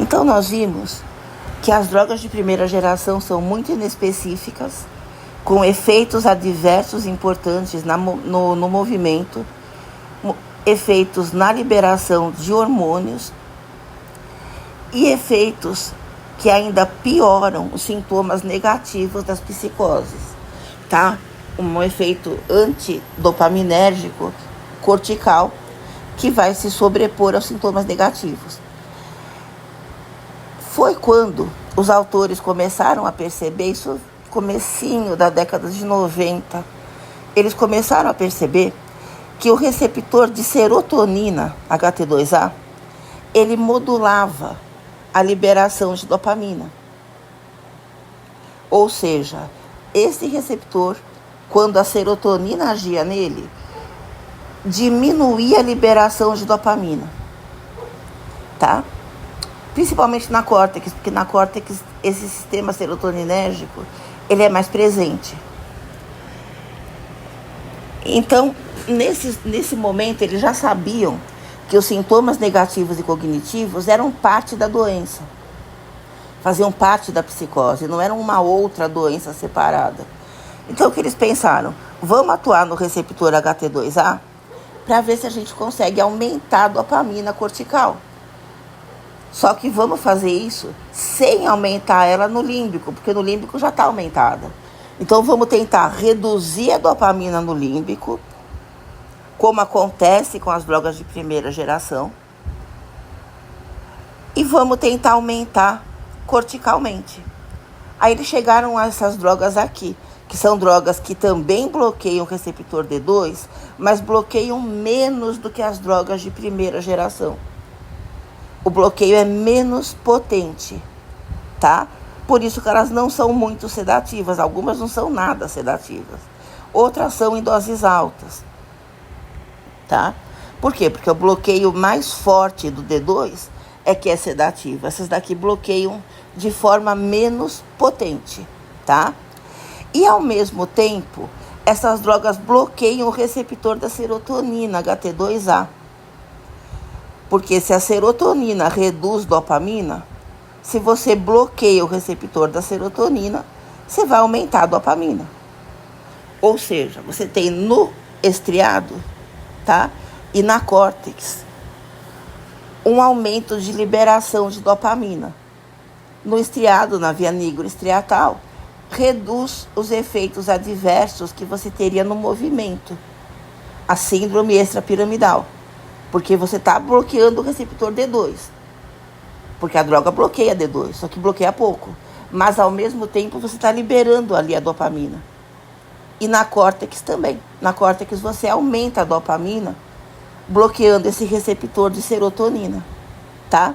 Então nós vimos que as drogas de primeira geração são muito inespecíficas, com efeitos adversos importantes no movimento, efeitos na liberação de hormônios e efeitos que ainda pioram os sintomas negativos das psicoses, tá? Um efeito antidopaminérgico cortical que vai se sobrepor aos sintomas negativos. Foi quando os autores começaram a perceber, isso comecinho da década de 90, eles começaram a perceber que o receptor de serotonina, HT2A, ele modulava a liberação de dopamina. Ou seja, esse receptor, quando a serotonina agia nele, diminuía a liberação de dopamina, tá? Principalmente na córtex, porque na córtex esse sistema serotoninérgico, ele é mais presente. Então, nesse momento, eles já sabiam que os sintomas negativos e cognitivos eram parte da doença, faziam parte da psicose, não eram uma outra doença separada. Então, o que eles pensaram? Vamos atuar no receptor HT2A para ver se a gente consegue aumentar a dopamina cortical. Só que vamos fazer isso sem aumentar ela no límbico, porque no límbico já está aumentada. Então vamos tentar reduzir a dopamina no límbico, como acontece com as drogas de primeira geração, e vamos tentar aumentar corticalmente. Aí eles chegaram a essas drogas aqui, que são drogas que também bloqueiam o receptor D2, mas bloqueiam menos do que as drogas de primeira geração. O bloqueio é menos potente, tá? Por isso que elas não são muito sedativas. Algumas não são nada sedativas. Outras são em doses altas, tá? Por quê? Porque o bloqueio mais forte do D2 é que é sedativo. Essas daqui bloqueiam de forma menos potente, tá? E ao mesmo tempo, essas drogas bloqueiam o receptor da serotonina, HT2A. Porque se a serotonina reduz dopamina, se você bloqueia o receptor da serotonina, você vai aumentar a dopamina. Ou seja, você tem no estriado, tá? E na córtex, um aumento de liberação de dopamina. No estriado, na via nigroestriatal, reduz os efeitos adversos que você teria no movimento. A síndrome extrapiramidal. Porque você está bloqueando o receptor D2. Porque a droga bloqueia D2, só que bloqueia pouco. Mas, ao mesmo tempo, você está liberando ali a dopamina. E na córtex também. Na córtex você aumenta a dopamina, bloqueando esse receptor de serotonina, tá?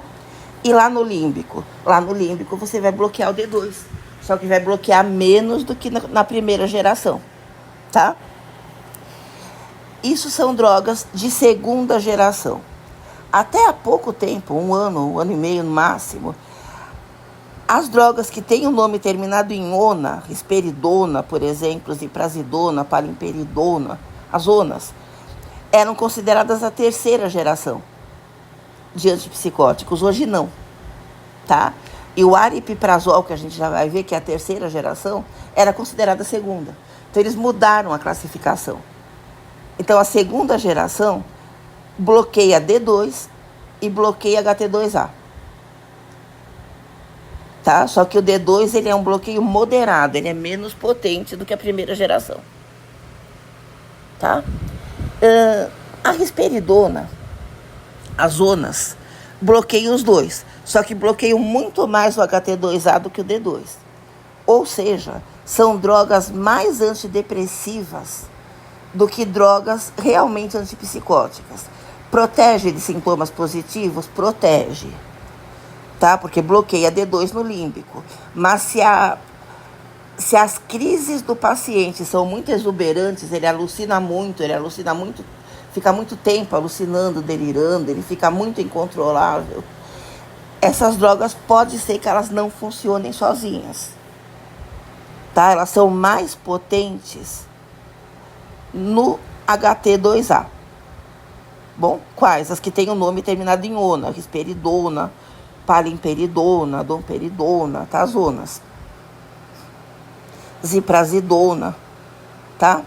E lá no límbico? Lá no límbico você vai bloquear o D2. Só que vai bloquear menos do que na primeira geração, tá? Isso são drogas de segunda geração. Até há pouco tempo, um ano e meio no máximo, as drogas que têm o nome terminado em ona, risperidona, por exemplo, ziprasidona, palimperidona, as onas, eram consideradas a terceira geração de antipsicóticos. Hoje não, tá? E o aripiprazol, que a gente já vai ver que é a terceira geração, era considerada a segunda. Então eles mudaram a classificação. Então, a segunda geração bloqueia D2 e bloqueia HT2A. Tá? Só que o D2 ele é um bloqueio moderado, ele é menos potente do que a primeira geração. Tá? A risperidona, as zonas, bloqueiam os dois. Só que bloqueiam muito mais o HT2A do que o D2. Ou seja, são drogas mais antidepressivas do que drogas realmente antipsicóticas. Protege de sintomas positivos? Protege, tá? Porque bloqueia D2 no límbico. Mas se as crises do paciente são muito exuberantes, ele alucina muito, fica muito tempo alucinando, delirando, ele fica muito incontrolável, essas drogas pode ser que elas não funcionem sozinhas, tá? Elas são mais potentes no HT2A. Bom, quais? As que têm o nome terminado em ona, risperidona, palimperidona, domperidona, tá? Zonas. Ziprasidona, tá?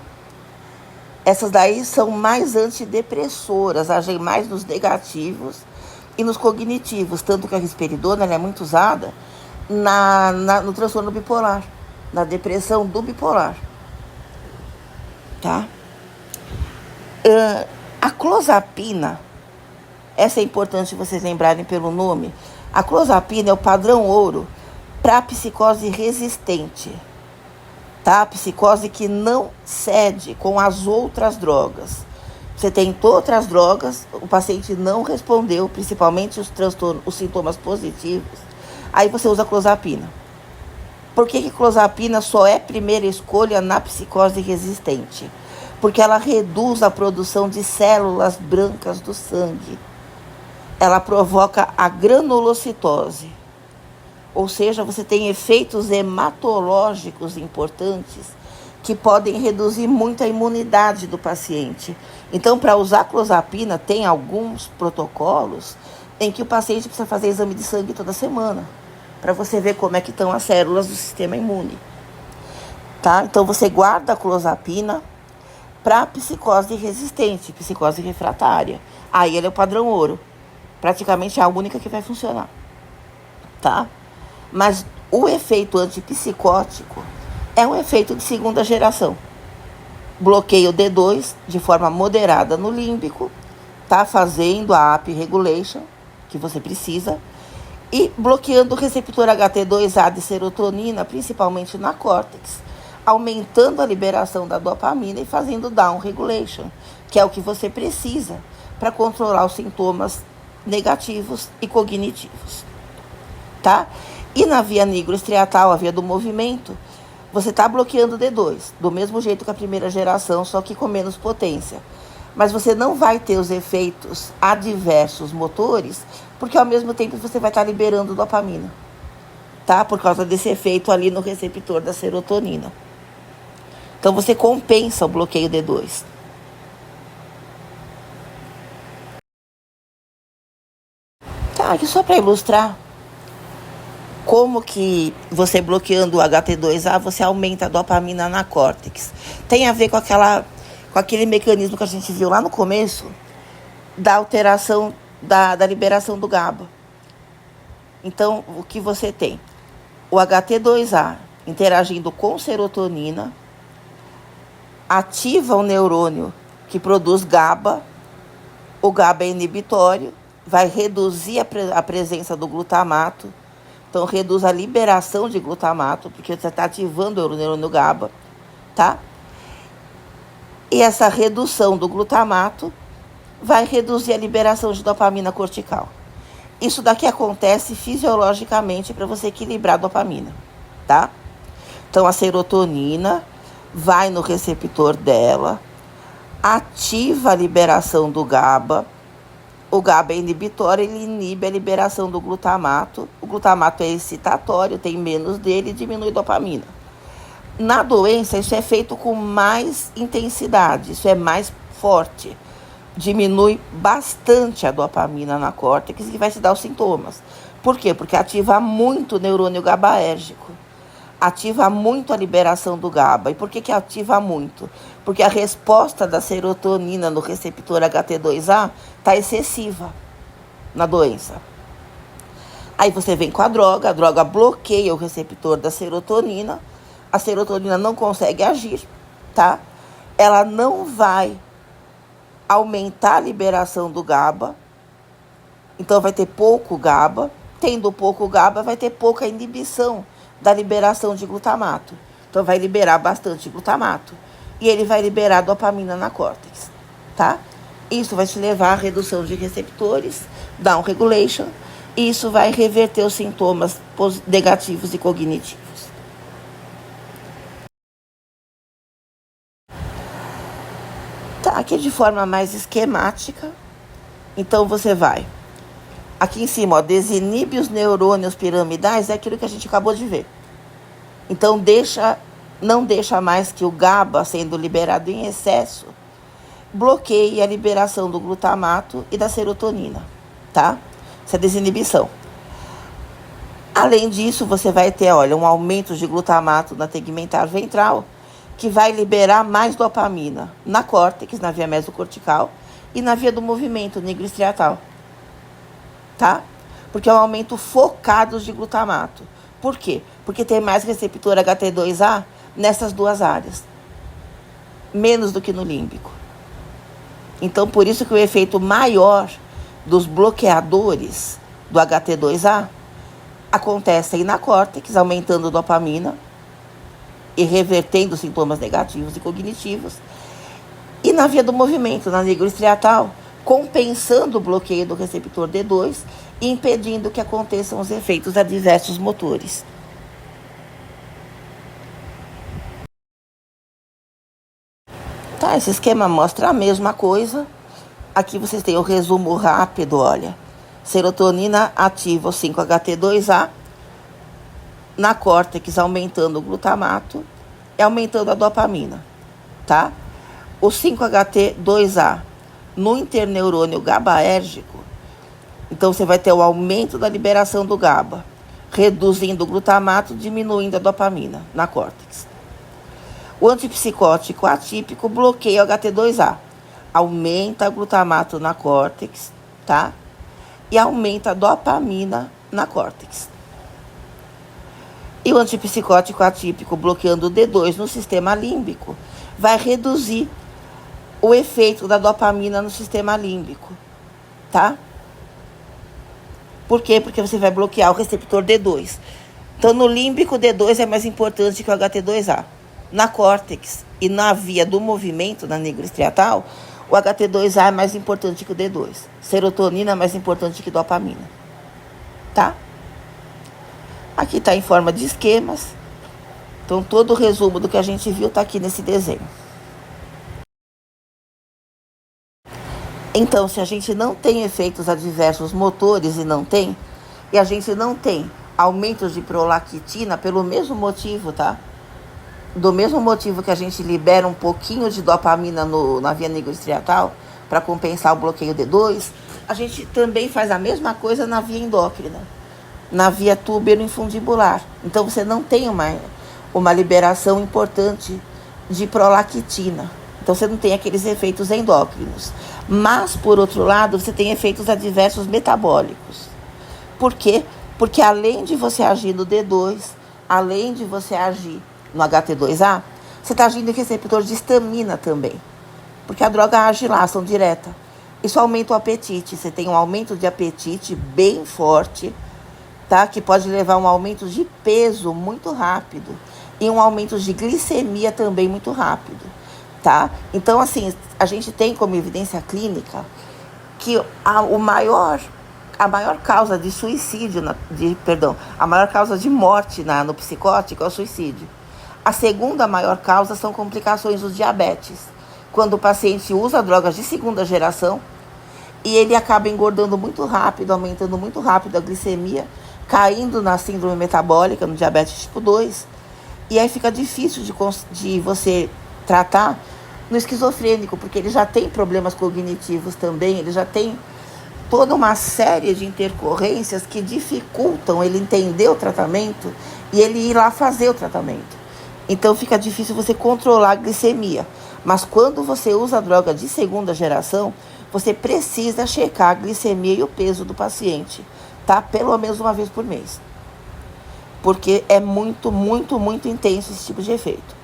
Essas daí são mais antidepressoras, agem mais nos negativos e nos cognitivos, tanto que a risperidona ela é muito usada no transtorno bipolar, na depressão do bipolar, tá? A clozapina, essa é importante vocês lembrarem pelo nome. A clozapina é o padrão ouro para psicose resistente, tá? Psicose que não cede com as outras drogas. Você tentou outras drogas, o paciente não respondeu, principalmente os sintomas positivos. Aí você usa clozapina. Por que clozapina só é primeira escolha na psicose resistente? Porque ela reduz a produção de células brancas do sangue. Ela provoca a granulocitose. Ou seja, você tem efeitos hematológicos importantes que podem reduzir muito a imunidade do paciente. Então, para usar clozapina, tem alguns protocolos em que o paciente precisa fazer exame de sangue toda semana, para você ver como é que estão as células do sistema imune. Tá? Então, você guarda a clozapina para psicose resistente, psicose refratária. Aí ele é o padrão ouro. Praticamente é a única que vai funcionar. Tá? Mas o efeito antipsicótico é um efeito de segunda geração. Bloqueia o D2 de forma moderada no límbico, tá? Fazendo a up regulation, que você precisa, e bloqueando o receptor HT2A de serotonina, principalmente na córtex, aumentando a liberação da dopamina e fazendo down regulation, que é o que você precisa para controlar os sintomas negativos e cognitivos, tá? E na via nigroestriatal, a via do movimento, você está bloqueando o D2, do mesmo jeito que a primeira geração, só que com menos potência. Mas você não vai ter os efeitos adversos motores, porque ao mesmo tempo você vai estar liberando dopamina, tá? Por causa desse efeito ali no receptor da serotonina. Então você compensa o bloqueio D2. Tá, aqui só para ilustrar como que você bloqueando o HT2A, você aumenta a dopamina na córtex. Tem a ver com aquele mecanismo que a gente viu lá no começo, da alteração da liberação do GABA. Então, o que você tem? O HT2A interagindo com serotonina, ativa o neurônio que produz GABA, o GABA é inibitório, vai reduzir a presença do glutamato, então reduz a liberação de glutamato, porque você está ativando o neurônio GABA, tá? E essa redução do glutamato vai reduzir a liberação de dopamina cortical. Isso daqui acontece fisiologicamente para você equilibrar a dopamina, tá? Então a serotonina vai no receptor dela, ativa a liberação do GABA. O GABA é inibitório, ele inibe a liberação do glutamato. O glutamato é excitatório, tem menos dele e diminui a dopamina. Na doença, isso é feito com mais intensidade, isso é mais forte. Diminui bastante a dopamina na córtex e vai te dar os sintomas. Por quê? Porque ativa muito o neurônio GABAérgico. Ativa muito a liberação do GABA. E por que ativa muito? Porque a resposta da serotonina no receptor HT2A está excessiva na doença. Aí você vem com a droga bloqueia o receptor da serotonina, a serotonina não consegue agir, tá? Ela não vai aumentar a liberação do GABA, então vai ter pouco GABA. Tendo pouco GABA, vai ter pouca inibição da liberação de glutamato. Então vai liberar bastante glutamato e ele vai liberar dopamina na córtex, tá? Isso vai te levar à redução de receptores, down regulation, e isso vai reverter os sintomas negativos e cognitivos. Tá, aqui de forma mais esquemática, então você vai aqui em cima, ó, desinibe os neurônios piramidais, é aquilo que a gente acabou de ver. Então não deixa mais que o GABA sendo liberado em excesso bloqueie a liberação do glutamato e da serotonina, tá? Essa é a desinibição. Além disso, você vai ter, olha, um aumento de glutamato na tegmentar ventral, que vai liberar mais dopamina na córtex, na via mesocortical, e na via do movimento nigroestriatal, tá? Porque é um aumento focado de glutamato. Por quê? Porque tem mais receptor HT2A nessas duas áreas, menos do que no límbico. Então, por isso que o efeito maior dos bloqueadores do HT2A acontece aí na córtex, aumentando a dopamina e revertendo sintomas negativos e cognitivos, e na via do movimento, na nigroestriatal, compensando o bloqueio do receptor D2 e impedindo que aconteçam os efeitos adversos motores. Tá, esse esquema mostra a mesma coisa. Aqui vocês têm o resumo rápido, olha. Serotonina ativa o 5-HT2A na córtex, aumentando o glutamato e aumentando a dopamina, tá? O 5-HT2A no interneurônio GABAérgico, então você vai ter o aumento da liberação do GABA, reduzindo o glutamato, diminuindo a dopamina na córtex. O antipsicótico atípico bloqueia o HT2A, aumenta o glutamato na córtex, tá? E aumenta a dopamina na córtex. E o antipsicótico atípico, bloqueando o D2 no sistema límbico, vai reduzir o efeito da dopamina no sistema límbico, tá? Por quê? Porque você vai bloquear o receptor D2. Então, no límbico, o D2 é mais importante que o HT2A. Na córtex e na via do movimento, na nigroestriatal, o HT2A é mais importante que o D2. Serotonina é mais importante que dopamina, tá? Aqui está em forma de esquemas. Então, todo o resumo do que a gente viu está aqui nesse desenho. Então, se a gente não tem efeitos adversos motores e a gente não tem aumentos de prolactina pelo mesmo motivo, tá? Do mesmo motivo que a gente libera um pouquinho de dopamina na via nigroestriatal para compensar o bloqueio D2, a gente também faz a mesma coisa na via endócrina, na via túbero-infundibular. Então, você não tem uma liberação importante de prolactina. Então, você não tem aqueles efeitos endócrinos. Mas, por outro lado, você tem efeitos adversos metabólicos. Por quê? Porque além de você agir no D2, além de você agir no HT2A, você está agindo em receptor de histamina também. Porque a droga age lá, ação direta. Isso aumenta o apetite. Você tem um aumento de apetite bem forte, tá? Que pode levar a um aumento de peso muito rápido. E um aumento de glicemia também muito rápido, tá? Então, assim, a gente tem como evidência clínica que a maior causa de suicídio, a maior causa de morte no psicótico é o suicídio. A segunda maior causa são complicações do diabetes, quando o paciente usa drogas de segunda geração e ele acaba engordando muito rápido, aumentando muito rápido a glicemia, caindo na síndrome metabólica, no diabetes tipo 2, e aí fica difícil de você tratar no esquizofrênico, porque ele já tem problemas cognitivos também, ele já tem toda uma série de intercorrências que dificultam ele entender o tratamento e ele ir lá fazer o tratamento. Então fica difícil você controlar a glicemia. Mas quando você usa a droga de segunda geração, você precisa checar a glicemia e o peso do paciente, tá? Pelo menos uma vez por mês. Porque é muito, muito, muito intenso esse tipo de efeito,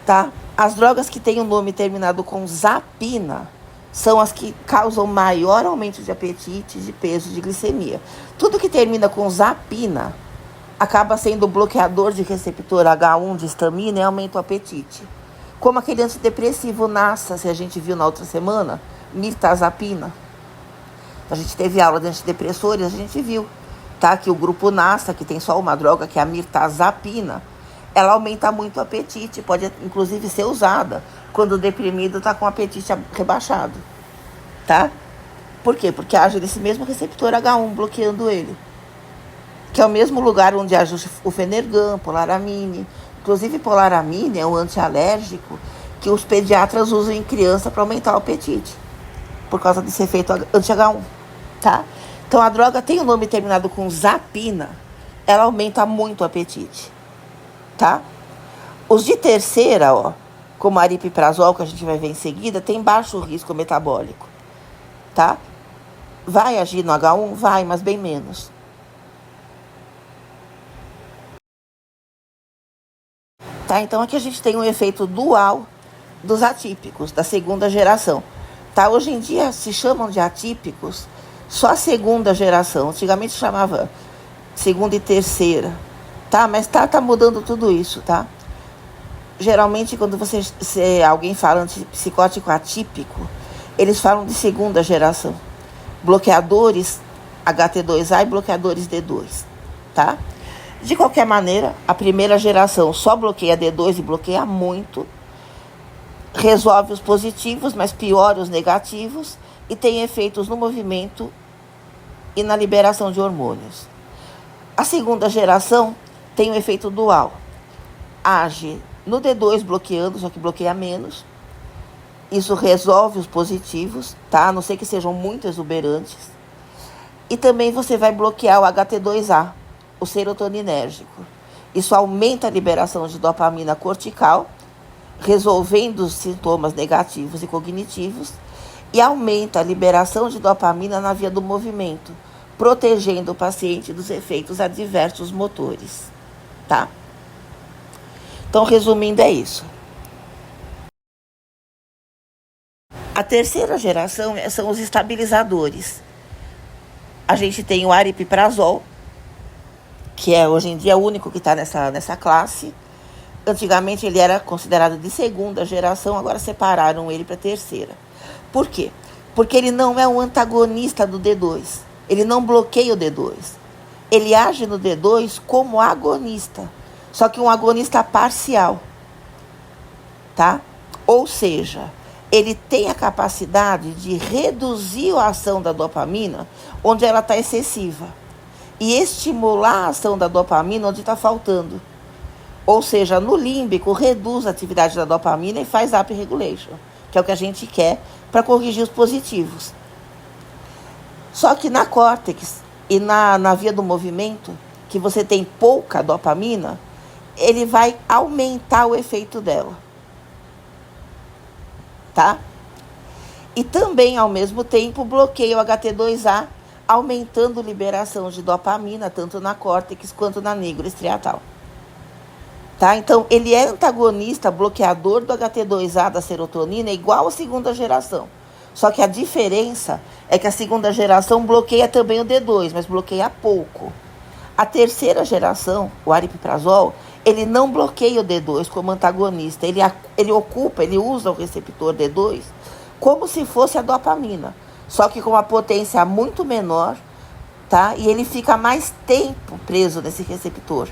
tá? As drogas que têm o nome terminado com zapina são as que causam maior aumento de apetite, de peso, de glicemia. Tudo que termina com zapina acaba sendo bloqueador de receptor H1 de histamina e aumenta o apetite. Como aquele antidepressivo NASA, se a gente viu na outra semana, mirtazapina. A gente teve aula de antidepressores, a gente viu, tá? Que o grupo NASA, que tem só uma droga, que é a mirtazapina, ela aumenta muito o apetite, pode inclusive ser usada quando o deprimido está com o apetite rebaixado, tá? Por quê? Porque age nesse mesmo receptor H1, bloqueando ele, que é o mesmo lugar onde age o Fenergan, polaramine. Inclusive, polaramine é um antialérgico que os pediatras usam em criança para aumentar o apetite, por causa desse efeito anti-H1, tá? Então, a droga tem o nome terminado com zapina, ela aumenta muito o apetite, tá? Os de terceira, como a aripiprazol, que a gente vai ver em seguida, tem baixo risco metabólico, tá? Vai agir no H1? Vai, mas bem menos. Tá? Então aqui a gente tem um efeito dual dos atípicos, da segunda geração. Tá? Hoje em dia se chamam de atípicos só a segunda geração. Antigamente chamava segunda e terceira. Tá? Mas tá mudando tudo isso, tá? Geralmente quando alguém fala antipsicótico atípico, eles falam de segunda geração. Bloqueadores HT2A e bloqueadores D2, tá? De qualquer maneira, a primeira geração só bloqueia D2 e bloqueia muito, resolve os positivos, mas piora os negativos e tem efeitos no movimento e na liberação de hormônios. A segunda geração tem um efeito dual. Age no D2 bloqueando, só que bloqueia menos. Isso resolve os positivos, tá? A não ser que sejam muito exuberantes. E também você vai bloquear o HT2A, o serotoninérgico. Isso aumenta a liberação de dopamina cortical, resolvendo os sintomas negativos e cognitivos, e aumenta a liberação de dopamina na via do movimento, protegendo o paciente dos efeitos adversos motores, tá? Então, resumindo, é isso. A terceira geração são os estabilizadores. A gente tem o aripiprazol, que hoje em dia é o único que está nessa classe. Antigamente ele era considerado de segunda geração, agora separaram ele para terceira. Por quê? Porque ele não é um antagonista do D2. Ele não bloqueia o D2. Ele age no D2 como agonista, só que um agonista parcial, tá? Ou seja, ele tem a capacidade de reduzir a ação da dopamina onde ela está excessiva e estimular a ação da dopamina onde está faltando. Ou seja, no límbico, reduz a atividade da dopamina e faz upregulation, que é o que a gente quer para corrigir os positivos. Só que na córtex e na via do movimento, que você tem pouca dopamina, ele vai aumentar o efeito dela. Tá? E também, ao mesmo tempo, bloqueia o HT2A, aumentando a liberação de dopamina, tanto na córtex quanto na nígrula estriatal. Tá? Então, ele é antagonista, bloqueador do HT2A da serotonina, igual à segunda geração. Só que a diferença é que a segunda geração bloqueia também o D2, mas bloqueia pouco. A terceira geração, o aripiprazol, ele não bloqueia o D2 como antagonista. Ele usa o receptor D2 como se fosse a dopamina, só que com uma potência muito menor, tá? E ele fica mais tempo preso nesse receptor.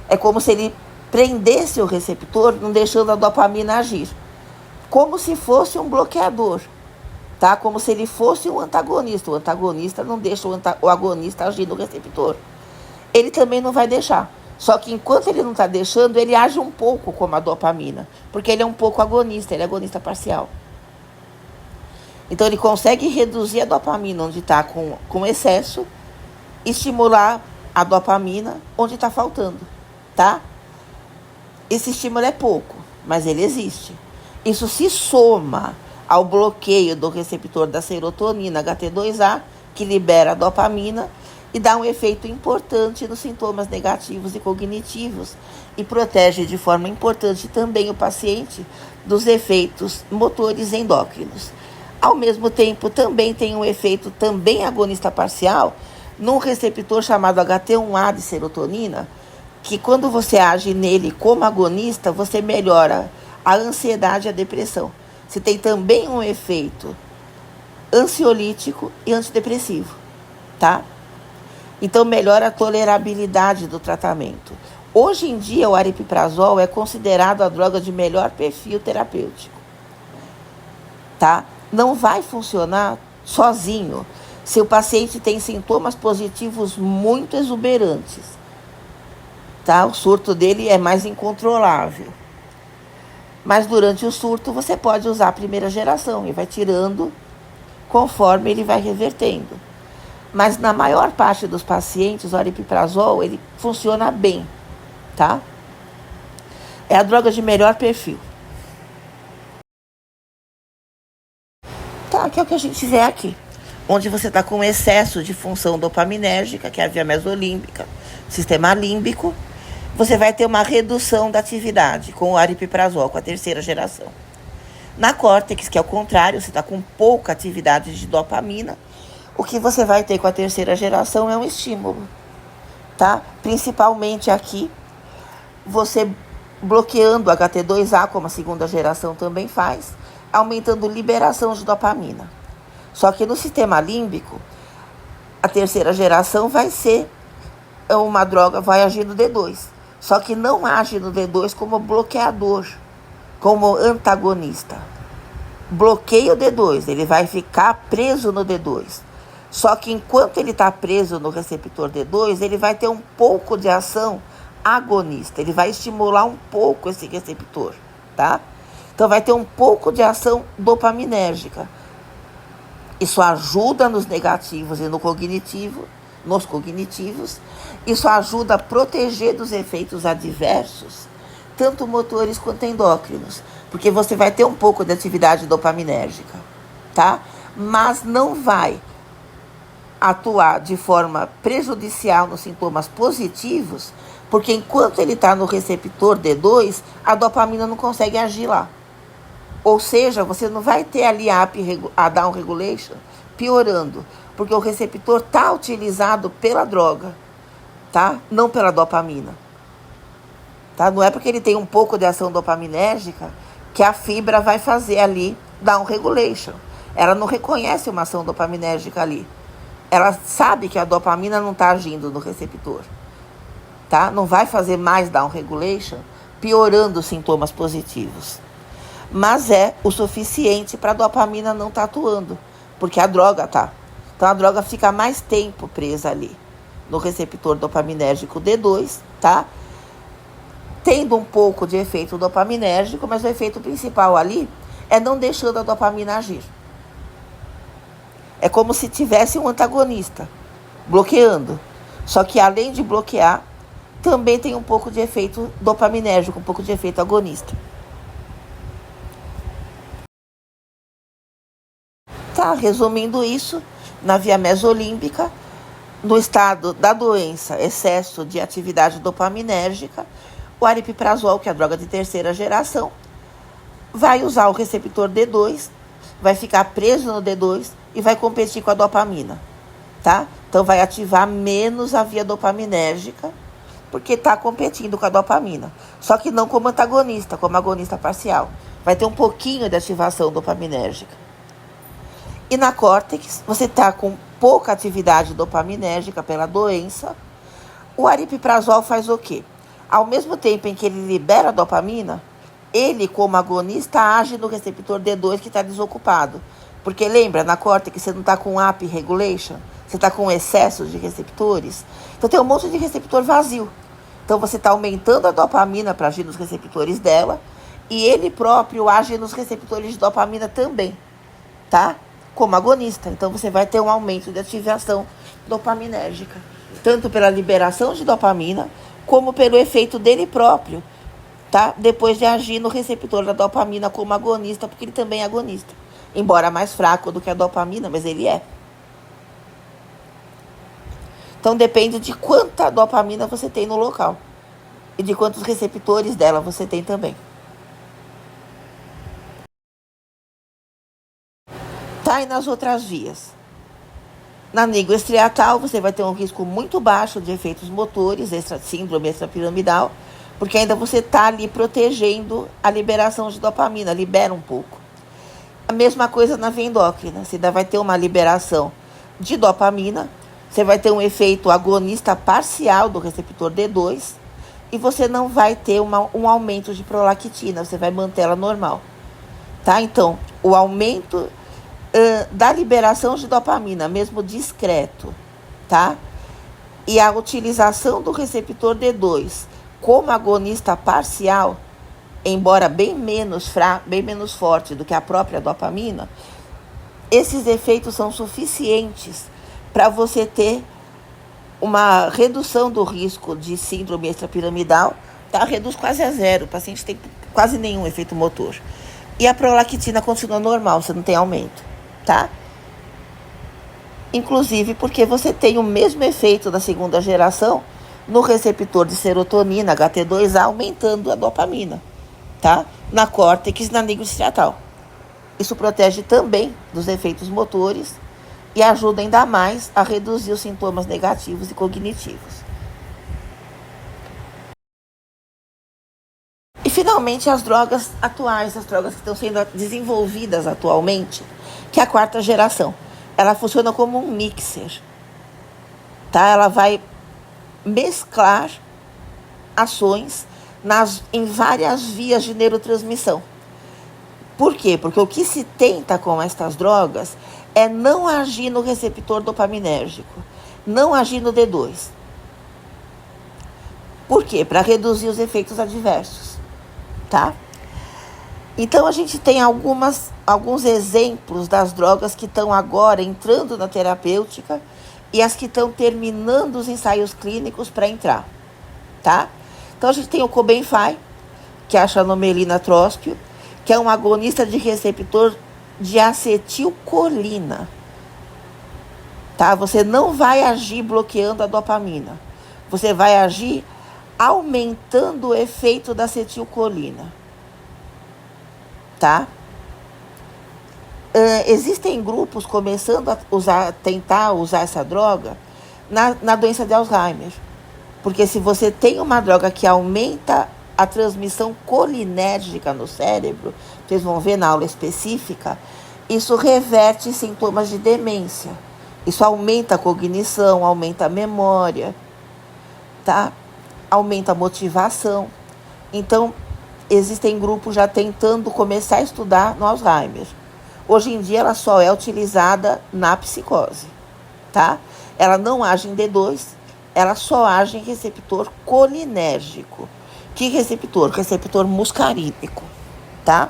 É como se ele prendesse o receptor, não deixando a dopamina agir. Como se fosse um bloqueador, tá? Como se ele fosse um antagonista. O antagonista não deixa o agonista agir no receptor. Ele também não vai deixar. Só que enquanto ele não está deixando, ele age um pouco como a dopamina. Porque ele é um pouco agonista, ele é agonista parcial. Então ele consegue reduzir a dopamina onde está com excesso, estimular a dopamina onde está faltando, tá? Esse estímulo é pouco, mas ele existe. Isso se soma ao bloqueio do receptor da serotonina HT2A, que libera a dopamina e dá um efeito importante nos sintomas negativos e cognitivos e protege de forma importante também o paciente dos efeitos motores endócrinos. Ao mesmo tempo, também tem um efeito também agonista parcial num receptor chamado HT1A de serotonina, que quando você age nele como agonista, você melhora a ansiedade e a depressão. Você tem também um efeito ansiolítico e antidepressivo, tá? Então, melhora a tolerabilidade do tratamento. Hoje em dia, o aripiprazol é considerado a droga de melhor perfil terapêutico, tá? Não vai funcionar sozinho se o paciente tem sintomas positivos muito exuberantes, tá? O surto dele é mais incontrolável. Mas durante o surto, você pode usar a primeira geração e vai tirando conforme ele vai revertendo. Mas na maior parte dos pacientes, o aripiprazol, ele funciona bem, tá? É a droga de melhor perfil. Tá, que é o que a gente vê aqui. Onde você está com excesso de função dopaminérgica, que é a via mesolímbica, sistema límbico, você vai ter uma redução da atividade com o aripiprazol, com a terceira geração. Na córtex, que é o contrário, você está com pouca atividade de dopamina, o que você vai ter com a terceira geração é um estímulo, tá? Principalmente aqui, você bloqueando o HT2A, como a segunda geração também faz, aumentando liberação de dopamina. Só que no sistema límbico, a terceira geração vai ser uma droga, vai agir no D2. Só que não age no D2 como bloqueador, como antagonista. Bloqueia o D2, ele vai ficar preso no D2. Só que enquanto ele está preso no receptor D2, ele vai ter um pouco de ação agonista. Ele vai estimular um pouco esse receptor, tá? Então vai ter um pouco de ação dopaminérgica. Isso ajuda nos negativos e no cognitivo, nos cognitivos. Isso ajuda a proteger dos efeitos adversos, tanto motores quanto endócrinos, porque você vai ter um pouco de atividade dopaminérgica, tá? Mas não vai atuar de forma prejudicial nos sintomas positivos, porque enquanto ele está no receptor D2, a dopamina não consegue agir lá. Ou seja, você não vai ter ali a down regulation piorando, porque o receptor está utilizado pela droga, tá? Não pela dopamina. Tá? Não é porque ele tem um pouco de ação dopaminérgica que a fibra vai fazer ali down regulation. Ela não reconhece uma ação dopaminérgica ali. Ela sabe que a dopamina não está agindo no receptor. Tá? Não vai fazer mais down regulation, piorando os sintomas positivos. Mas é o suficiente para a dopamina não estar atuando, porque a droga tá. Então a droga fica mais tempo presa ali no receptor dopaminérgico D2, tá? Tendo um pouco de efeito dopaminérgico, mas o efeito principal ali é não deixando a dopamina agir. É como se tivesse um antagonista bloqueando. Só que além de bloquear, também tem um pouco de efeito dopaminérgico, um pouco de efeito agonista. Tá, resumindo isso, na via mesolímbica, no estado da doença, excesso de atividade dopaminérgica, o aripiprazol, que é a droga de terceira geração, vai usar o receptor D2, vai ficar preso no D2 e vai competir com a dopamina, tá? Então vai ativar menos a via dopaminérgica, porque está competindo com a dopamina. Só que não como antagonista, como agonista parcial. Vai ter um pouquinho de ativação dopaminérgica. E na córtex, você está com pouca atividade dopaminérgica pela doença. O aripiprazol faz o quê? Ao mesmo tempo em que ele libera a dopamina, ele, como agonista, age no receptor D2 que está desocupado. Porque lembra, na córtex você não está com AP regulation, você está com excesso de receptores. Então tem um monte de receptor vazio. Então você está aumentando a dopamina para agir nos receptores dela e ele próprio age nos receptores de dopamina também, tá? Como agonista. Então você vai ter um aumento de ativação dopaminérgica, tanto pela liberação de dopamina, como pelo efeito dele próprio, tá? Depois de agir no receptor da dopamina como agonista, porque ele também é agonista. Embora mais fraco do que a dopamina, mas ele é. Então depende de quanta dopamina você tem no local e de quantos receptores dela você tem também. Tá, e nas outras vias? Na nigroestriatal, você vai ter um risco muito baixo de efeitos motores, síndrome extrapiramidal, porque ainda você está ali protegendo a liberação de dopamina, libera um pouco. A mesma coisa na via endócrina, você ainda vai ter uma liberação de dopamina, você vai ter um efeito agonista parcial do receptor D2 e você não vai ter um aumento de prolactina, você vai manter ela normal. Tá? Então, o aumento da liberação de dopamina, mesmo discreto, tá? E a utilização do receptor D2 como agonista parcial, embora bem menos forte do que a própria dopamina, esses efeitos são suficientes para você ter uma redução do risco de síndrome extrapiramidal, tá? Reduz quase a zero, o paciente tem quase nenhum efeito motor. E a prolactina continua normal, você não tem aumento, tá? Inclusive porque você tem o mesmo efeito da segunda geração no receptor de serotonina, HT2A, aumentando a dopamina, tá? Na córtex e na nígreo striatal. Isso protege também dos efeitos motores e ajuda ainda mais a reduzir os sintomas negativos e cognitivos. E finalmente as drogas atuais, as drogas que estão sendo desenvolvidas atualmente, que é a quarta geração. Ela funciona como um mixer, tá? Ela vai mesclar ações em várias vias de neurotransmissão. Por quê? Porque o que se tenta com estas drogas é não agir no receptor dopaminérgico, não agir no D2. Por quê? Para reduzir os efeitos adversos, tá? Então a gente tem alguns exemplos das drogas que estão agora entrando na terapêutica e as que estão terminando os ensaios clínicos para entrar, tá? Então a gente tem o Cobenfy, que é a xanomelina tróspio, que é um agonista de receptor de acetilcolina, tá? Você não vai agir bloqueando a dopamina, você vai agir aumentando o efeito da acetilcolina, tá? Existem grupos começando a tentar usar essa droga na doença de Alzheimer, porque se você tem uma droga que aumenta a transmissão colinérgica no cérebro, vocês vão ver na aula específica, isso reverte sintomas de demência. Isso aumenta a cognição, aumenta a memória, tá? Aumenta a motivação. Então, existem grupos já tentando começar a estudar no Alzheimer. Hoje em dia, ela só é utilizada na psicose, tá? Ela não age em D2, ela só age em receptor colinérgico. Que receptor? Receptor muscarínico, tá?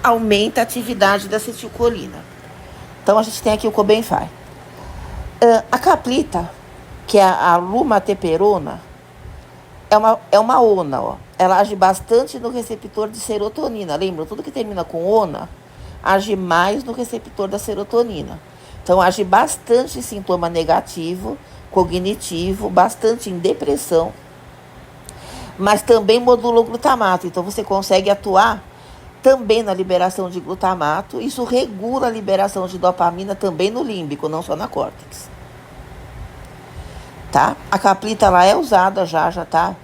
Aumenta a atividade da acetilcolina. Então, a gente tem aqui o Cobenfy. A caplita, que é a lumateperona, é uma ONA, ó. Ela age bastante no receptor de serotonina. Lembra? Tudo que termina com ONA age mais no receptor da serotonina. Então, age bastante em sintoma negativo, cognitivo, bastante em depressão, mas também modula o glutamato. Então, você consegue atuar também na liberação de glutamato. Isso regula a liberação de dopamina também no límbico, não só na córtex. Tá? A caplita, ela é usada já tá.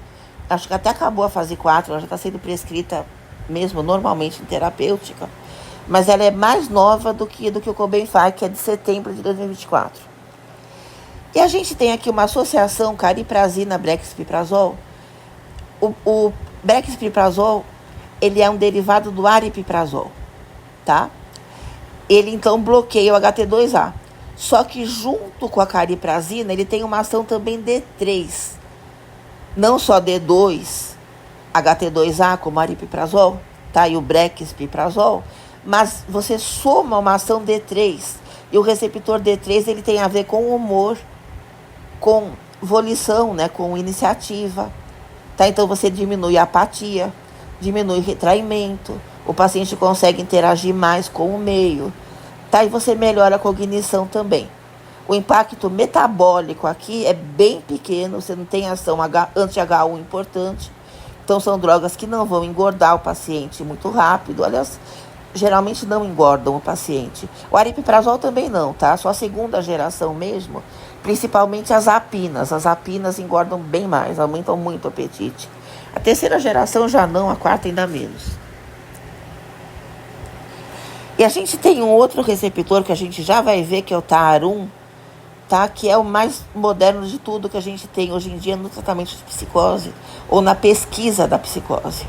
Acho que até acabou a fase 4, ela já está sendo prescrita mesmo normalmente em terapêutica. Mas ela é mais nova do que o Cobenfy, que é de setembro de 2024. E a gente tem aqui uma associação cariprazina-brexpiprazol. O brexpiprazol, ele é um derivado do aripiprazol, tá? Ele, então, bloqueia o HT2A. Só que junto com a cariprazina, ele tem uma ação também D3. Não só D2, HT2A, como aripiprazol, tá? E o brexpiprazol, mas você soma uma ação D3. E o receptor D3, ele tem a ver com humor, com volição, né? Com iniciativa, tá? Então, você diminui a apatia, diminui o retraimento, o paciente consegue interagir mais com o meio, tá? E você melhora a cognição também. O impacto metabólico aqui é bem pequeno, você não tem ação anti-H1 importante. Então, são drogas que não vão engordar o paciente muito rápido. Aliás, geralmente não engordam o paciente. O aripiprazol também não, tá? Só a segunda geração mesmo, principalmente as apinas. As apinas engordam bem mais, aumentam muito o apetite. A terceira geração já não, a quarta ainda menos. E a gente tem um outro receptor que a gente já vai ver, que é o TAAR1, tá? Que é o mais moderno de tudo que a gente tem hoje em dia no tratamento de psicose ou na pesquisa da psicose.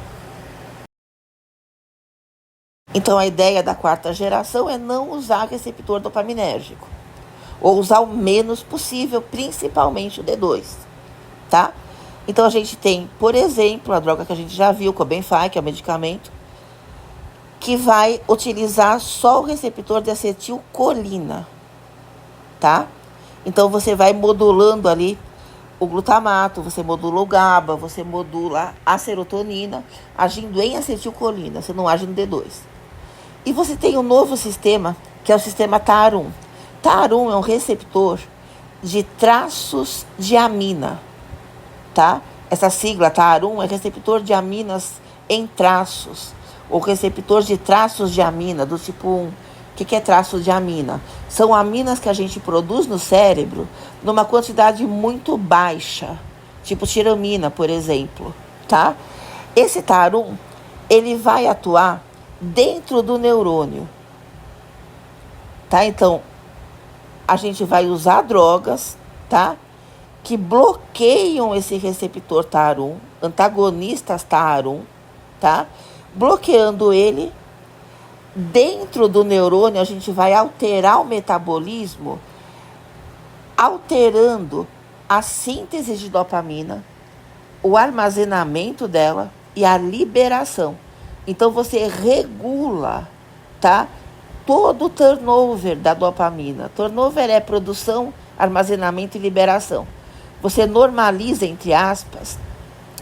Então, a ideia da quarta geração é não usar receptor dopaminérgico, ou usar o menos possível, principalmente o D2, tá? Então, a gente tem, por exemplo, a droga que a gente já viu, o Cobenfy, que é o medicamento, que vai utilizar só o receptor de acetilcolina, tá? Então você vai modulando ali o glutamato, você modula o GABA, você modula a serotonina, agindo em acetilcolina, você não age no D2. E você tem um novo sistema, que é o sistema TAAR1. TAAR1 é um receptor de traços de amina, tá? Essa sigla TAAR1 é receptor de aminas em traços, ou receptor de traços de amina do tipo 1. O que é traço de amina? São aminas que a gente produz no cérebro numa quantidade muito baixa, tipo tiramina, por exemplo, tá? Esse TAAR1, ele vai atuar dentro do neurônio, tá? Então, a gente vai usar drogas, tá? Que bloqueiam esse receptor TAAR1, antagonistas TAAR1, tá? Bloqueando ele, dentro do neurônio, a gente vai alterar o metabolismo, alterando a síntese de dopamina, o armazenamento dela e a liberação. Então, você regula, tá? Todo o turnover da dopamina. Turnover é produção, armazenamento e liberação. Você normaliza, entre aspas,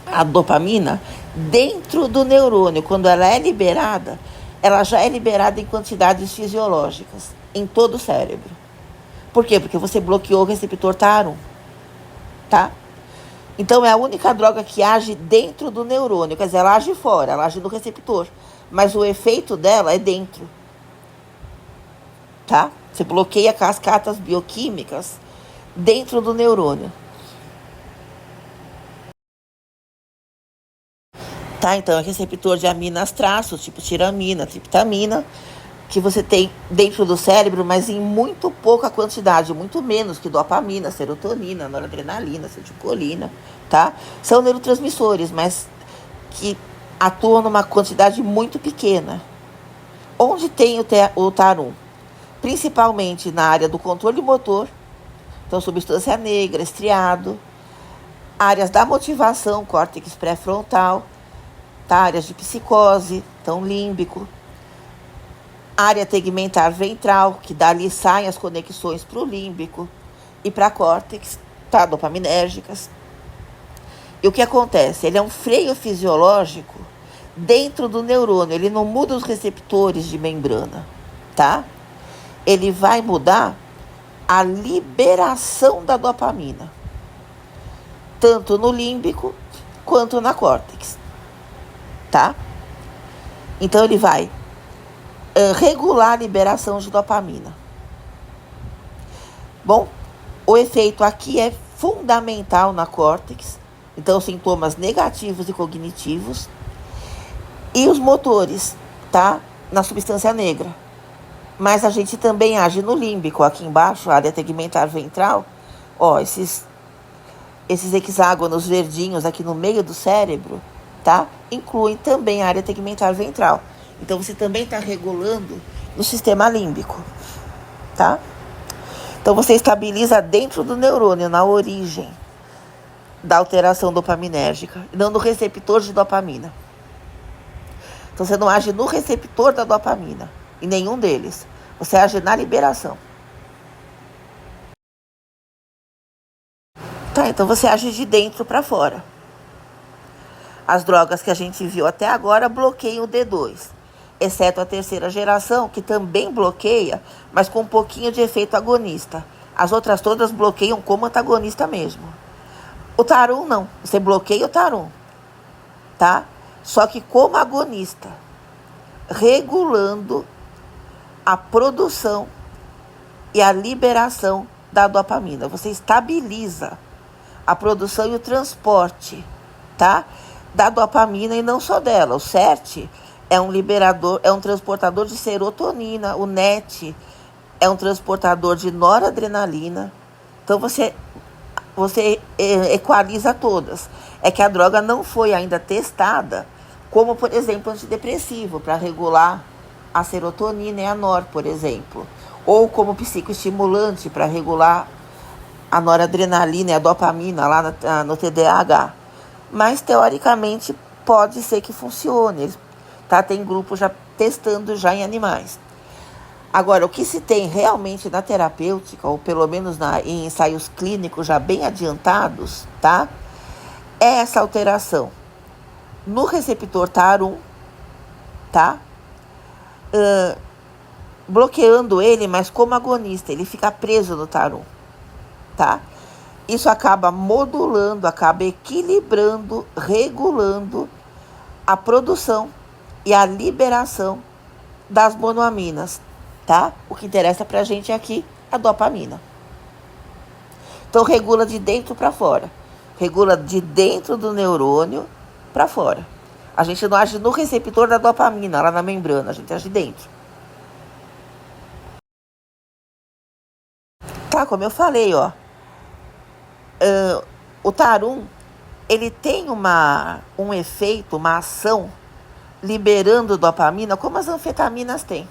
a dopamina dentro do neurônio. Quando ela é liberada, ela já é liberada em quantidades fisiológicas, em todo o cérebro. Por quê? Porque você bloqueou o receptor TAAR1, tá? Então, é a única droga que age dentro do neurônio. Quer dizer, ela age fora, ela age no receptor. Mas o efeito dela é dentro, tá? Você bloqueia cascatas bioquímicas dentro do neurônio. Tá? Então, é receptor de aminas traços, tipo tiramina, triptamina, que você tem dentro do cérebro, mas em muito pouca quantidade, muito menos que dopamina, serotonina, noradrenalina, acetilcolina, tá? São neurotransmissores, mas que atuam numa quantidade muito pequena. Onde tem o TAAR1? Principalmente na área do controle motor, então substância negra, estriado, áreas da motivação, córtex pré-frontal, tá? Áreas de psicose, então límbico, área tegmentar ventral, que dali saem as conexões para o límbico e para a córtex, tá? Dopaminérgicas. E o que acontece? Ele é um freio fisiológico dentro do neurônio, ele não muda os receptores de membrana, tá? Ele vai mudar a liberação da dopamina, tanto no límbico quanto na córtex, tá? Então, ele vai regular a liberação de dopamina. Bom, o efeito aqui é fundamental na córtex, então sintomas negativos e cognitivos, e os motores, tá? Na substância negra. Mas a gente também age no límbico, aqui embaixo, a área tegmentar ventral. Ó, esses hexágonos verdinhos aqui no meio do cérebro, tá? Incluem também a área tegmentar ventral. Então, você também está regulando no sistema límbico, tá? Então, você estabiliza dentro do neurônio, na origem da alteração dopaminérgica, não no receptor de dopamina. Então, você não age no receptor da dopamina, em nenhum deles. Você age na liberação. Tá, então você age de dentro para fora. As drogas que a gente viu até agora bloqueiam o D2, exceto a terceira geração, que também bloqueia, mas com um pouquinho de efeito agonista. As outras todas bloqueiam como antagonista mesmo. O TAAR1 não, você bloqueia o TAAR1, tá? Só que como agonista, regulando a produção e a liberação da dopamina. Você estabiliza a produção e o transporte, tá? Da dopamina e não só dela. O CERT é um liberador, é um transportador de serotonina. O NET é um transportador de noradrenalina. Então você equaliza todas. É que a droga não foi ainda testada como, por exemplo, antidepressivo, para regular a serotonina e a nor, por exemplo. Ou como psicoestimulante, para regular a noradrenalina e a dopamina lá no TDAH. Mas, teoricamente, pode ser que funcione, tá? Tem grupo já testando já em animais. Agora, o que se tem realmente na terapêutica, ou pelo menos em ensaios clínicos já bem adiantados, tá? É essa alteração no receptor TAR1, tá? Bloqueando ele, mas como agonista, ele fica preso no TAR1, tá? Isso acaba modulando, acaba equilibrando, regulando a produção e a liberação das monoaminas, tá? O que interessa pra gente aqui é a dopamina. Então regula de dentro para fora. Regula de dentro do neurônio para fora. A gente não age no receptor da dopamina, lá na membrana, a gente age dentro. Tá, como eu falei, ó. O TAR1, ele tem um efeito, uma ação liberando dopamina, como as anfetaminas têm.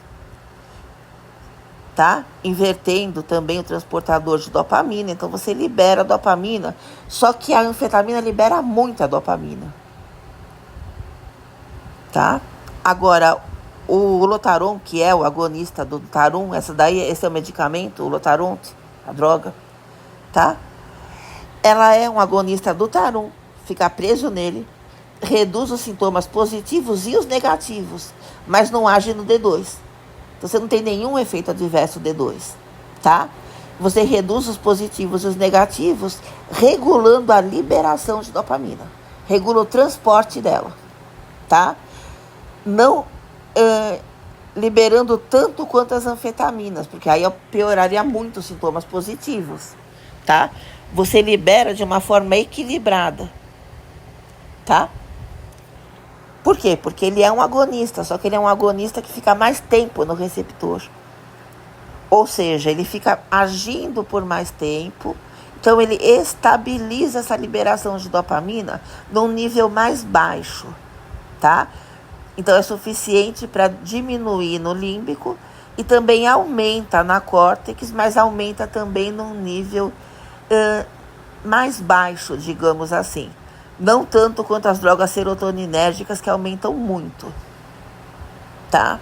Tá? Invertendo também o transportador de dopamina, então você libera a dopamina, só que a anfetamina libera muita dopamina. Tá? Agora, o Lotaron, que é o agonista do TAR1, esse é o medicamento, o Lotaronte, a droga, tá? Ela é um agonista do TAR1, fica preso nele, reduz os sintomas positivos e os negativos, mas não age no D2. Então, você não tem nenhum efeito adverso D2, tá? Você reduz os positivos e os negativos, regulando a liberação de dopamina. Regula o transporte dela, tá? Não liberando tanto quanto as anfetaminas, porque aí pioraria muito os sintomas positivos, tá? Você libera de uma forma equilibrada, tá? Por quê? Porque ele é um agonista, só que ele é um agonista que fica mais tempo no receptor. Ou seja, ele fica agindo por mais tempo, então ele estabiliza essa liberação de dopamina num nível mais baixo, tá? Então é suficiente para diminuir no límbico e também aumenta na córtex, mas aumenta também num nível mais baixo, digamos assim. Não tanto quanto as drogas serotoninérgicas, que aumentam muito, tá?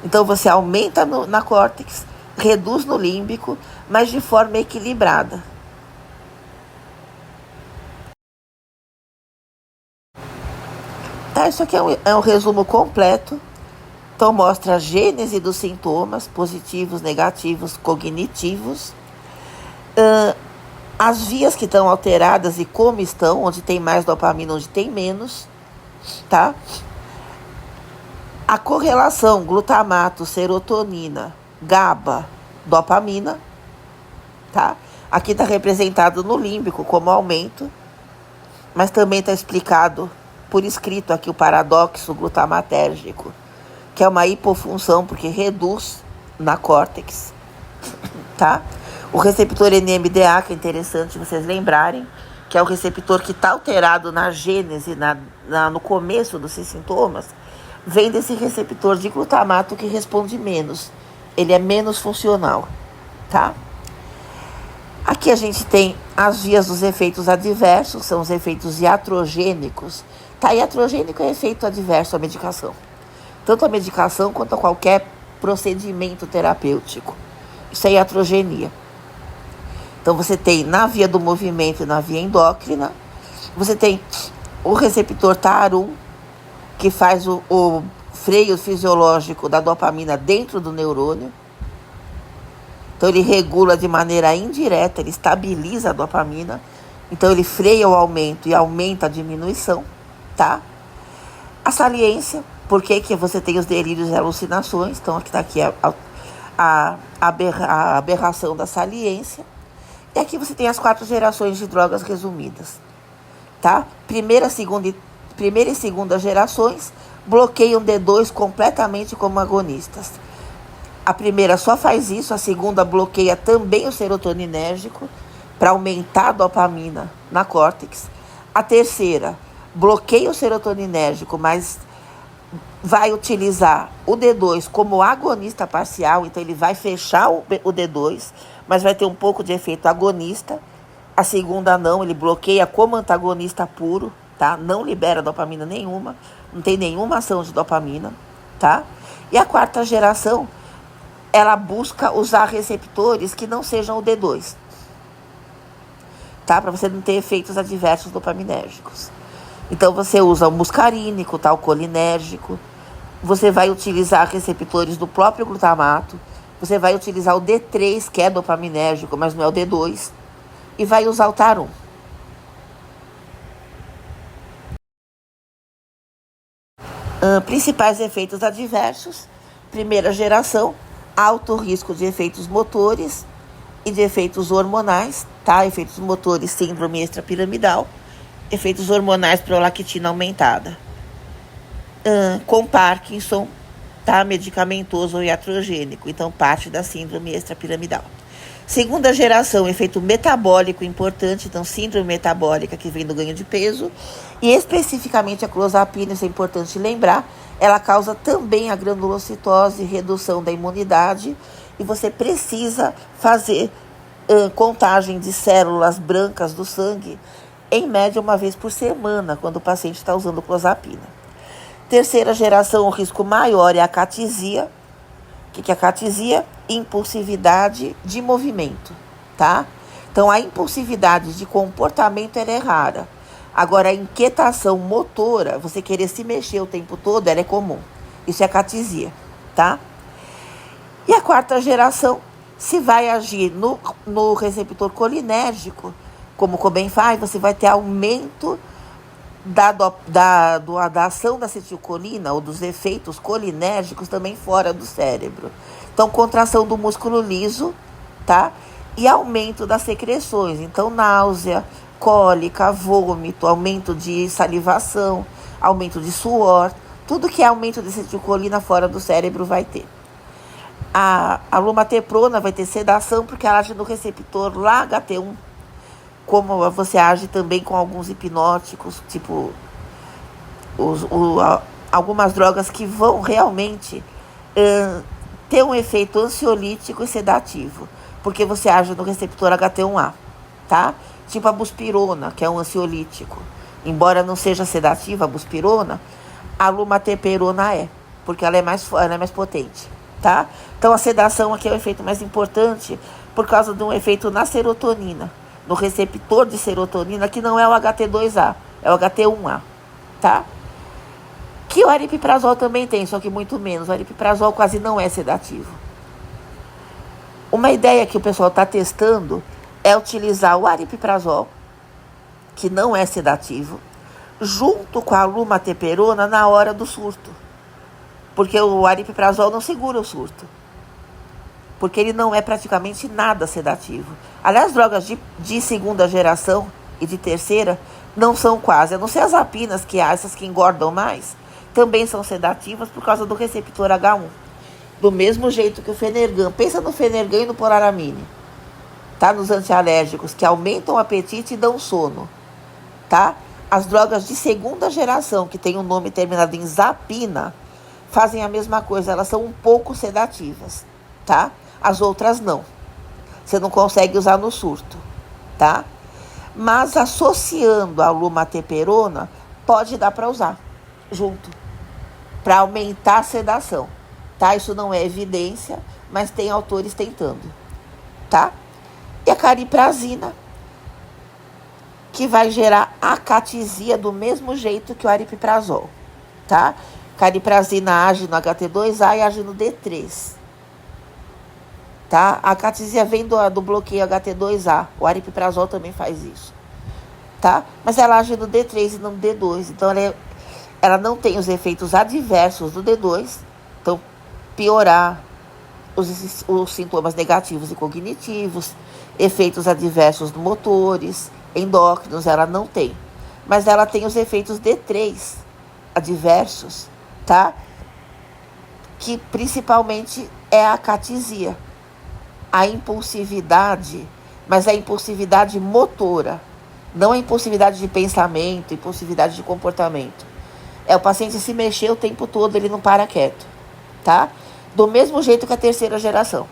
Então você aumenta na córtex, reduz no límbico, mas de forma equilibrada. Tá, isso aqui é um resumo completo. Então mostra a gênese dos sintomas, positivos, negativos, cognitivos. As vias que estão alteradas e como estão, onde tem mais dopamina, onde tem menos, tá? A correlação glutamato, serotonina, GABA, dopamina, tá? Aqui está representado no límbico como aumento, mas também está explicado por escrito aqui o paradoxo glutamatérgico, que é uma hipofunção porque reduz na córtex, tá? O receptor NMDA, que é interessante vocês lembrarem, que é o receptor que está alterado na gênese, no começo dos sintomas, vem desse receptor de glutamato que responde menos. Ele é menos funcional, tá? Aqui a gente tem as vias dos efeitos adversos, são os efeitos iatrogênicos. Tá, iatrogênico é efeito adverso à medicação. Tanto a medicação quanto a qualquer procedimento terapêutico. Isso é iatrogenia. Então, você tem na via do movimento e na via endócrina, você tem o receptor TAR1, que faz o freio fisiológico da dopamina dentro do neurônio. Então, ele regula de maneira indireta, ele estabiliza a dopamina. Então, ele freia o aumento e aumenta a diminuição, tá? A saliência, por que você tem os delírios e alucinações? Então, aqui está aqui a aberração da saliência. E aqui você tem as 4 gerações de drogas resumidas, tá? Primeira e segunda gerações bloqueiam D2 completamente como agonistas. A primeira só faz isso, a segunda bloqueia também o serotoninérgico para aumentar a dopamina na córtex. A terceira bloqueia o serotoninérgico, mas vai utilizar o D2 como agonista parcial, então ele vai fechar o D2, mas vai ter um pouco de efeito agonista. A segunda não, ele bloqueia como antagonista puro, tá? Não libera dopamina nenhuma, não tem nenhuma ação de dopamina, tá? E a quarta geração, ela busca usar receptores que não sejam o D2, tá? Para você não ter efeitos adversos dopaminérgicos. Então você usa o muscarínico, tá? O colinérgico. Você vai utilizar receptores do próprio glutamato. Você vai utilizar o D3, que é dopaminérgico, mas não é o D2. E vai usar o Tarum. Principais efeitos adversos. Primeira geração, alto risco de efeitos motores e de efeitos hormonais, tá? Efeitos motores, síndrome extrapiramidal. Efeitos hormonais, prolactina aumentada. Com Parkinson, tá? Medicamentoso ou iatrogênico. Então, parte da síndrome extrapiramidal. Segunda geração, efeito metabólico importante, então síndrome metabólica que vem do ganho de peso. E especificamente a clozapina, isso é importante lembrar, ela causa também a granulocitose, redução da imunidade. E você precisa fazer contagem de células brancas do sangue, em média uma vez por semana, quando o paciente está usando clozapina. Terceira geração, o risco maior é a catisia. O que é a catisia? Impulsividade de movimento, tá? Então, a impulsividade de comportamento ela é rara. Agora, a inquietação motora, você querer se mexer o tempo todo, ela é comum. Isso é a catisia, tá? E a quarta geração, se vai agir no receptor colinérgico, como o Cobenfy, você vai ter aumento da ação da acetilcolina ou dos efeitos colinérgicos também fora do cérebro. Então, contração do músculo liso, tá? E aumento das secreções. Então, náusea, cólica, vômito, aumento de salivação, aumento de suor. Tudo que é aumento de acetilcolina fora do cérebro vai ter. A lumateprona vai ter sedação porque ela age no receptor LAHT1, como você age também com alguns hipnóticos, tipo algumas drogas que vão realmente ter um efeito ansiolítico e sedativo, porque você age no receptor HT1A, tá? Tipo a buspirona, que é um ansiolítico. Embora não seja sedativa a buspirona, a lumateperona é, porque ela é mais potente, tá? Então a sedação aqui é o efeito mais importante por causa de um efeito na serotonina, no receptor de serotonina, que não é o HT2A, é o HT1A, tá? Que o aripiprazol também tem, só que muito menos. O aripiprazol quase não é sedativo. Uma ideia que o pessoal está testando é utilizar o aripiprazol, que não é sedativo, junto com a lumateperona na hora do surto. Porque o aripiprazol não segura o surto. Porque ele não é praticamente nada sedativo. Aliás, drogas de segunda geração e de terceira não são quase, a não ser as apinas, que há essas que engordam mais, também são sedativas por causa do receptor H1. Do mesmo jeito que o Fenergan. Pensa no Fenergan e no Polaramine. Tá? Nos antialérgicos que aumentam o apetite e dão sono. Tá? As drogas de segunda geração, que tem um nome terminado em zapina, fazem a mesma coisa. Elas são um pouco sedativas. Tá? As outras não. Você não consegue usar no surto. Tá? Mas associando a lumateperona, pode dar para usar junto, para aumentar a sedação, tá? Isso não é evidência, mas tem autores tentando, tá? E a cariprazina, que vai gerar acatisia do mesmo jeito que o aripiprazol, tá? Cariprazina age no HT2A e age no D3, tá? A acatisia vem do bloqueio HT2A, o aripiprazol também faz isso, tá? Mas ela age no D3 e não no D2, então ela não tem os efeitos adversos do D2, então piorar os sintomas negativos e cognitivos, efeitos adversos motores, endócrinos, ela não tem. Mas ela tem os efeitos D3 adversos, tá? Que principalmente é a acatisia, a impulsividade, mas a impulsividade motora, não a impulsividade de pensamento, impulsividade de comportamento. É o paciente se mexer o tempo todo, ele não para quieto, tá? Do mesmo jeito que a terceira geração.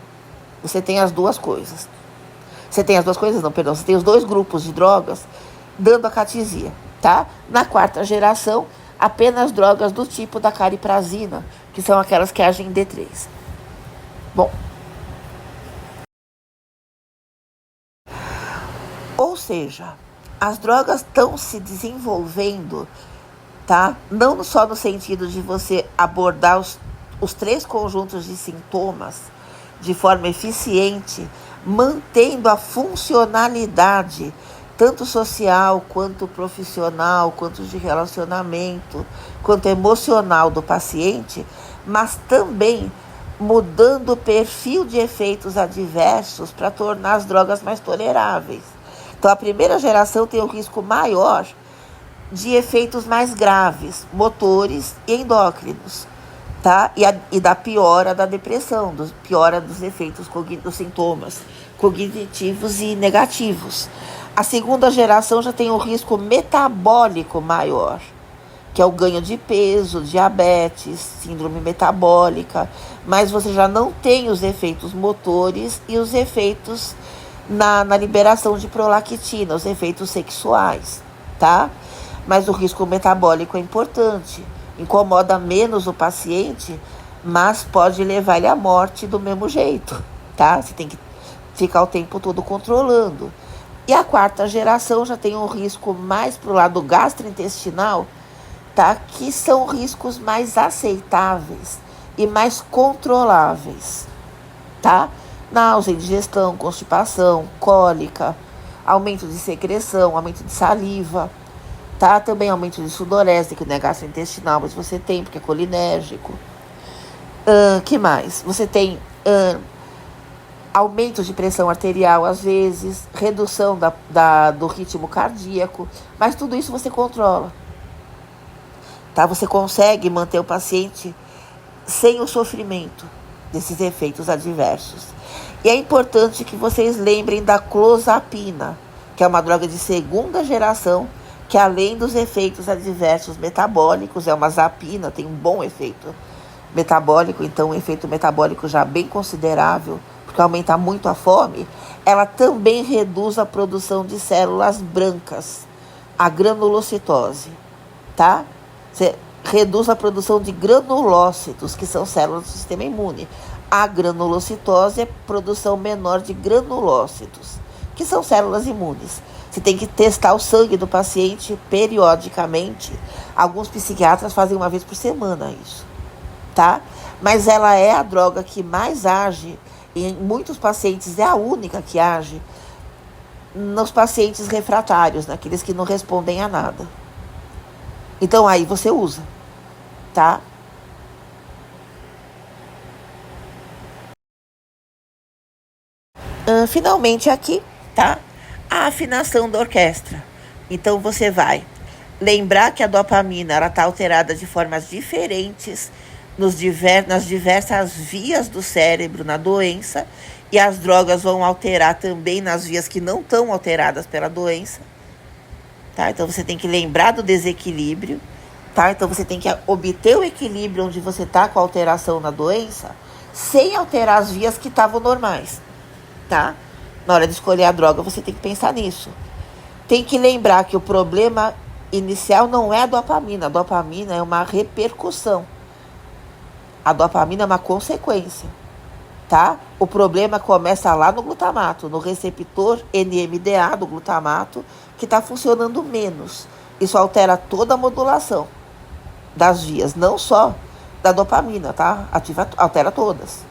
Você tem as duas coisas. Você tem as duas coisas? Não, perdão. Você tem os dois grupos de drogas dando acatisia, tá? Na quarta geração, apenas drogas do tipo da cariprazina, que são aquelas que agem em D3. Bom, ou seja, as drogas estão se desenvolvendo, tá? Não só no sentido de você abordar os 3 conjuntos de sintomas de forma eficiente, mantendo a funcionalidade, tanto social, quanto profissional, quanto de relacionamento, quanto emocional do paciente, mas também mudando o perfil de efeitos adversos para tornar as drogas mais toleráveis. Então, a primeira geração tem um risco maior de efeitos mais graves, motores e endócrinos, tá? E da piora da depressão, piora dos efeitos, dos sintomas cognitivos e negativos. A segunda geração já tem um risco metabólico maior, que é o ganho de peso, diabetes, síndrome metabólica, mas você já não tem os efeitos motores e os efeitos na liberação de prolactina, os efeitos sexuais, tá? Mas o risco metabólico é importante, incomoda menos o paciente, mas pode levar ele à morte do mesmo jeito, tá? Você tem que ficar o tempo todo controlando. E a quarta geração já tem um risco mais para o lado gastrointestinal, tá? Que são riscos mais aceitáveis e mais controláveis, tá? Náusea, indigestão, constipação, cólica, aumento de secreção, aumento de saliva, tá? Também aumento de sudorese, que não é gastrointestinal, mas você tem, porque é colinérgico. Que mais? Você tem aumento de pressão arterial, às vezes, redução do ritmo cardíaco, mas tudo isso você controla, tá? Você consegue manter o paciente sem o sofrimento desses efeitos adversos. E é importante que vocês lembrem da clozapina, que é uma droga de segunda geração, que além dos efeitos adversos metabólicos, é uma zapina, tem um bom efeito metabólico, então um efeito metabólico já bem considerável, porque aumenta muito a fome, ela também reduz a produção de células brancas, a granulocitose, tá? Você reduz a produção de granulócitos, que são células do sistema imune. A granulocitose é produção menor de granulócitos, que são células imunes. Você tem que testar o sangue do paciente periodicamente. Alguns psiquiatras fazem uma vez por semana isso, tá? Mas ela é a droga que mais age, e em muitos pacientes é a única que age, nos pacientes refratários, naqueles que não respondem a nada. Então aí você usa, tá? Finalmente aqui, tá? A afinação da orquestra. Então você vai lembrar que a dopamina ela está alterada de formas diferentes nas diversas vias do cérebro na doença, e as drogas vão alterar também nas vias que não estão alteradas pela doença, tá? Então você tem que lembrar do desequilíbrio, tá? Então você tem que obter o equilíbrio onde você está com a alteração na doença, sem alterar as vias que estavam normais, tá? Na hora de escolher a droga, você tem que pensar nisso. Tem que lembrar que o problema inicial não é a dopamina. A dopamina é uma repercussão. A dopamina é uma consequência, tá? O problema começa lá no glutamato, no receptor NMDA do glutamato, que está funcionando menos. Isso altera toda a modulação das vias, não só da dopamina, tá? Altera todas.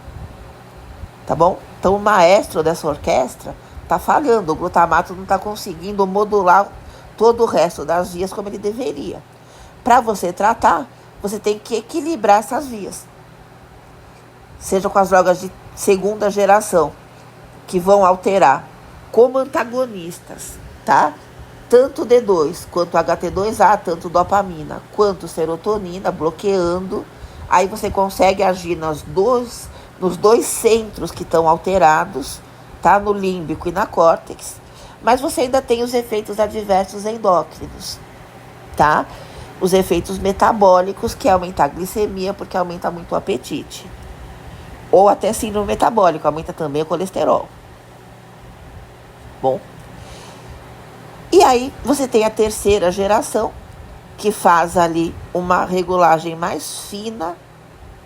Tá bom? Então o maestro dessa orquestra está falhando, o glutamato não está conseguindo modular todo o resto das vias como ele deveria. Para você tratar, você tem que equilibrar essas vias. Seja com as drogas de segunda geração, que vão alterar como antagonistas, tá? Tanto D2 quanto HT2A, tanto dopamina quanto serotonina, bloqueando. Aí você consegue agir nos dois centros que estão alterados, tá? No límbico e na córtex, mas você ainda tem os efeitos adversos endócrinos, tá? Os efeitos metabólicos, que é aumentar a glicemia, porque aumenta muito o apetite. Ou até síndrome metabólica, aumenta também o colesterol. Bom, e aí você tem a terceira geração, que faz ali uma regulagem mais fina,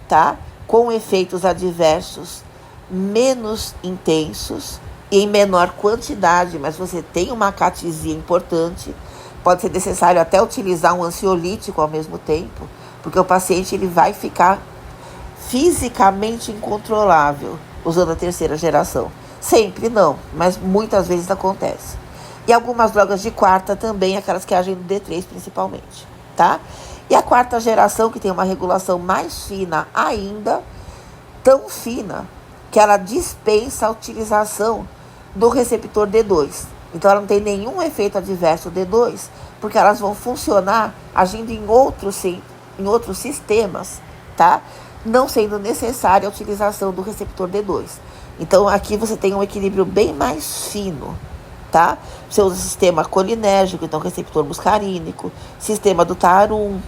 tá? Com efeitos adversos menos intensos e em menor quantidade, mas você tem uma catesia importante. Pode ser necessário até utilizar um ansiolítico ao mesmo tempo, porque o paciente ele vai ficar fisicamente incontrolável usando a terceira geração. Sempre não, mas muitas vezes acontece. E algumas drogas de quarta também, aquelas que agem no D3 principalmente, tá? E a quarta geração, que tem uma regulação mais fina ainda, tão fina, que ela dispensa a utilização do receptor D2. Então, ela não tem nenhum efeito adverso D2, porque elas vão funcionar agindo em outros sistemas, tá? Não sendo necessária a utilização do receptor D2. Então, aqui você tem um equilíbrio bem mais fino, tá? Você usa o sistema colinérgico, então receptor muscarínico, sistema do TAAR1.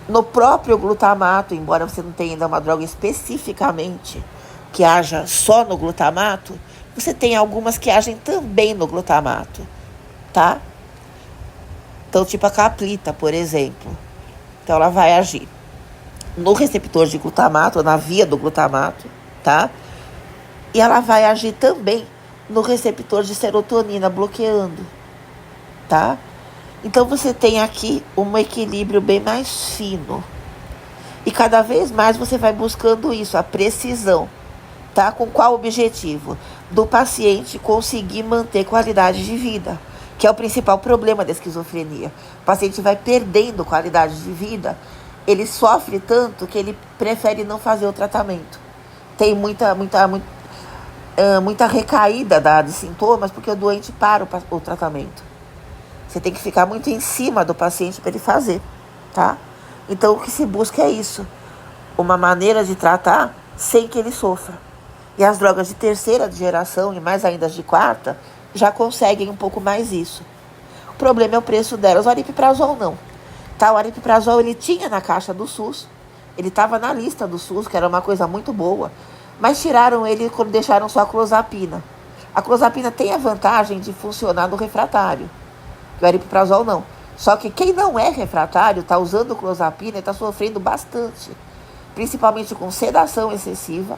No próprio glutamato, embora você não tenha ainda uma droga especificamente que haja só no glutamato, você tem algumas que agem também no glutamato, tá? Então, tipo a caplita, por exemplo. Então, ela vai agir no receptor de glutamato, na via do glutamato, tá? E ela vai agir também no receptor de serotonina, bloqueando, tá? Então, você tem aqui um equilíbrio bem mais fino. E cada vez mais você vai buscando isso, a precisão, tá? Com qual objetivo? Do paciente conseguir manter qualidade de vida, que é o principal problema da esquizofrenia. O paciente vai perdendo qualidade de vida, ele sofre tanto que ele prefere não fazer o tratamento. Tem muita recaída de sintomas, porque o doente para o tratamento. Você tem que ficar muito em cima do paciente para ele fazer, tá? Então, o que se busca é isso. Uma maneira de tratar sem que ele sofra. E as drogas de terceira geração, e mais ainda as de quarta, já conseguem um pouco mais isso. O problema é o preço delas. O aripiprazol não. Tá? O aripiprazol ele tinha na caixa do SUS. Ele estava na lista do SUS, que era uma coisa muito boa. Mas tiraram ele quando deixaram só a clozapina. A clozapina tem a vantagem de funcionar no refratário. O aripiprazol não. Só que quem não é refratário, está usando clozapina e está sofrendo bastante. Principalmente com sedação excessiva.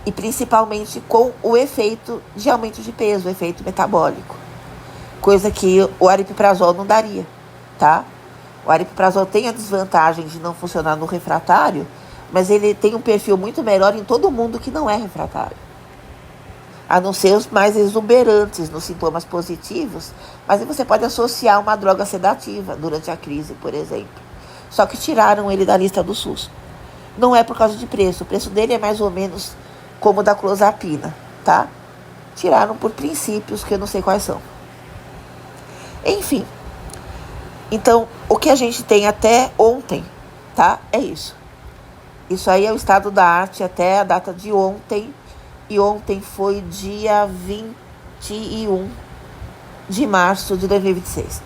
E principalmente com o efeito de aumento de peso, o efeito metabólico. Coisa que o aripiprazol não daria, tá? O aripiprazol tem a desvantagem de não funcionar no refratário, mas ele tem um perfil muito melhor em todo mundo que não é refratário. A não ser os mais exuberantes nos sintomas positivos, mas aí você pode associar uma droga sedativa durante a crise, por exemplo. Só que tiraram ele da lista do SUS. Não é por causa de preço, o preço dele é mais ou menos como o da clozapina, tá? Tiraram por princípios que eu não sei quais são. Enfim, então o que a gente tem até ontem, tá? É isso. Isso aí é o estado da arte até a data de ontem. E ontem foi dia 21 de março de 2026.